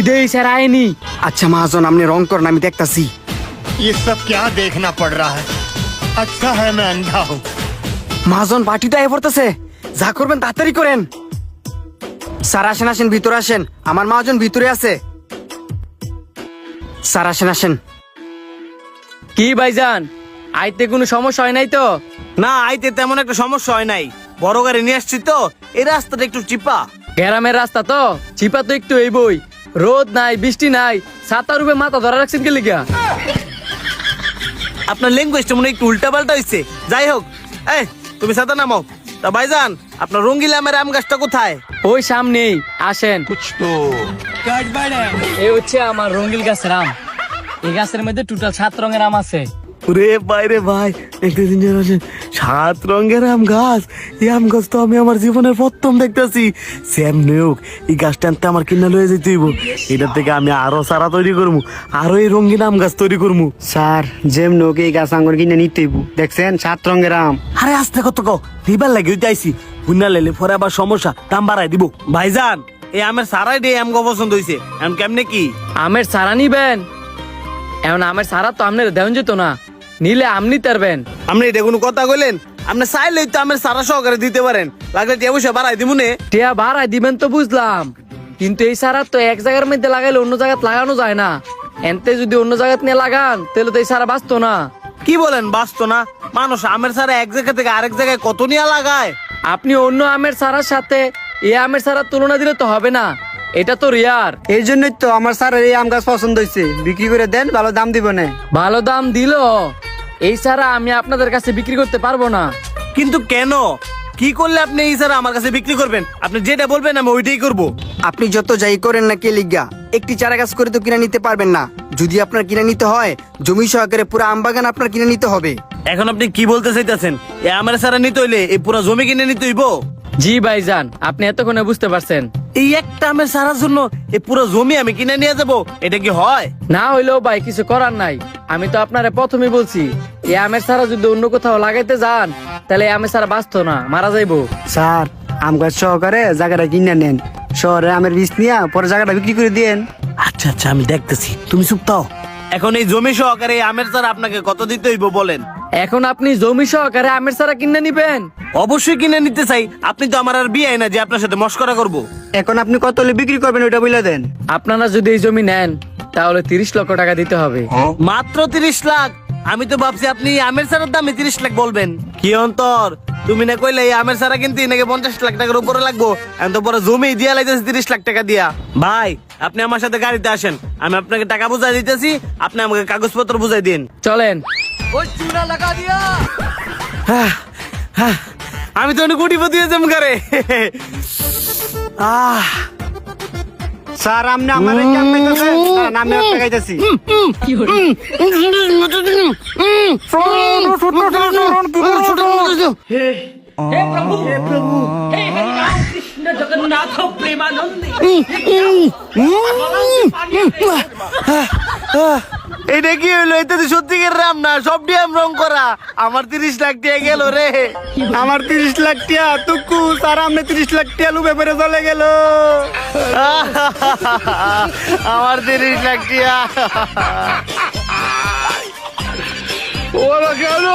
দেই স্যার আইনি। আচ্ছা মহাজন আপনি রং করেন, আমি দেখতাছি। ये सब क्या देखना पड़ रहा है? अच्छा है मैं अंधा हूँ। মহাজন পার্টিটা এ পড়তেছে, যা করবেন তাড়াতাড়ি করেন। স্যার আসেন আসেন, ভিতরে আসেন, আমার মহাজন ভিতরে আছে। স্যার আসেন আসেন। কি ভাইজান, আইতে কোনো সমস্যা হয় নাই তো? না, আইতে তেমন একটা সমস্যা হয় নাই। বড় গাড়ি নিয়ে আসছি তো, এই রাস্তাটা একটু চিপা। গ্রামের রাস্তা তো চিপা তো একটু এই বই, রোদ নাই বৃষ্টি নাই, ছাতার উপরে মাথা ধরা রাখছেন কে লিগা? আপনার ল্যাঙ্গুয়েজটা মনে হয় একটু উল্টা পাল্টা হয়েছে। যাই হোক, এই তুমি সাথে নামাও। তা ভাইজান, আপনার রঙ্গিলা আমের আম গাছটা কোথায়? ওই সামনেই, আসেন। এই হচ্ছে আমার রঙ্গিল গাছের আম। এই গাছের মধ্যে টোটাল 7 রঙের আম আছে। রে ভাই রে ভাই, একটা জিনিস আছে, 7 রঙের আম গাছ। এই আম গাছ তো আমি আমার জীবনের প্রথম দেখতেছি। স্যাম নেউক, এই গাছটা আনতে আমার কিনা লয়ে যেতে হইব। এটার থেকে আমি আরো চারা তৈরি করবো, আরো এই রঙিন আম গাছ তৈরি করবো। স্যার যেম নোক এই গাছ আঙ্গুর কিনে নিতেই দেখছেন 7 রঙের আম। আরে আস্তে কত কও, দিবার লাগে ওইটা আইসি। বুনা লাইলে পরে আবার সমস্যা, দাম বাড়াই দিব। ভাইজান, এই আমের সারাই দিয়ে আম পছন্দ হয়েছে, এখন কেমনে কি? আমের সারা নিবেন? এখন আমের সারা তো আপনার দেওয়া যেত না, নিলে আম নিতে পারবেন। আপনি এটা কোনো কথা কইলেন? আপনি চাইলেই তো আমের সারা সহকারে দিতে পারেন, লাগলে টিয়া পয়সা বাড়াই দিব নে। টিয়া ভাড়ায় দিবেন তো বুঝলাম, কিন্তু এই সারা তো এক জায়গার মধ্যে লাগাইলে অন্য জায়গায় লাগানো যায় না। এনতে যদি অন্য জায়গায় নিয়ে লাগান তাহলে তো এই সারা বাঁচতো না। কি বলেন বাঁচতো না? মানুষ আমের সারা এক জায়গা থেকে আরেক জায়গায় কত নিয়ে লাগায়। আপনি অন্য আমের সারার সাথে এই আমের সারার তুলনা দিলে তো হবে না, এটা তো রিয়ার। এই জন্যই তো আমার স্যারের এই আম গাছ পছন্দ হয়েছে। বিক্রি করে দেন, ভালো দাম দিব না। ভালো দাম দিল এই সারা আমি আপনাদের কাছে বিক্রি করতে পারবো না। কিন্তু কেন? কি করলে আপনি এই সারা আমার কাছে বিক্রি করবেন? আপনি যেটা বলবেন আমি ওইটাই করব। আপনি যত যাই করেন না কে লিগা, একটি চারা গাছ করে তো কিনে নিতে পারবেন না। যদি আপনার কিনে নিতে হয়, জমি সহকারে পুরো আম বাগান আপনার কিনে নিতে হবে। এখন আপনি কি বলতে চাইতেছেন? এই আমের সারা নিতে হইলে এই পুরো জমি কিনে নিতে হইব? জি ভাইজান, আপনি এতক্ষণে বুঝতে পারছেন। এই একটা আমের সারার জন্য এই পুরো জমি আমি কিনে নিয়ে যাব? এটা কি হয়? না হইলেও ভাই কিছু করার নাই। আমি তো আপনারে প্রথমেই বলছি, এই আমের সারা যদি অন্য কোথাও লাগাইতে যান তাহলে এই আমের সারা বাঁচতো না, মারা যাইবো। স্যার আম গাছ সহকারে জায়গাটা কিনে নেন, শহরে আমের বীজ নিয়ে পরে জায়গাটা বিক্রি করে দিয়েন। আচ্ছা আচ্ছা, আমি দেখতেছি, তুমি চুপ থাও। এখন এই জমি সহকারে এই আমের চারা আপনাকে কত দিতে হইব বলেন? এখন আপনি জমি সহকারে আমের সারা কিনে নিবেন? অবশ্যই কিনে নিতে চাই। আপনি তো আমার আর বিয়ে না যে আপনার সাথে মস্করা করব। এখন আপনি কত হলে বিক্রি করবেন ওইটা বলে দেন। আপনারা যদি এই জমি নেন তাহলে 30 লক্ষ টাকা দিতে হবে। মাত্র 30 লাখ? আমি তো ভাবছি আপনি এই আমের সারার দামে 30 লাখ বলবেন। কি অন্তর, তুমি না কইলে এই আমের সারা কিনতে নাকি 50 লাখ টাকার উপরে লাগবো, এখন তো পরে জমি দিয়া লাইতেছে 30 লাখ টাকা দিয়া। ভাই আপনি আমার সাথে গাড়িতে আসেন, আমি আপনাকে টাকা বুঝাই দিতেছি, আপনি আমাকে কাগজপত্র বুঝাই দিন। চলেন। আমি তো অনেক কোটিপতি হয়ে যাম করে। স্যার আপনি আমার এই কাম পাইতেছেন, স্যার আমি আপনাকে গাইতেছি। এটা কি হইলো? এটা তো সত্যিকার রাম না, সব ডিএম রং করা। আমার 30 লাখ টাকা গেল রে। আমার 30 লাখ টাকা তুকু, স্যার আপনি 30 লাখ টাকা লুবে পেরে চলে গেল। আমার 30 লাখ টাকা। ওরা কেন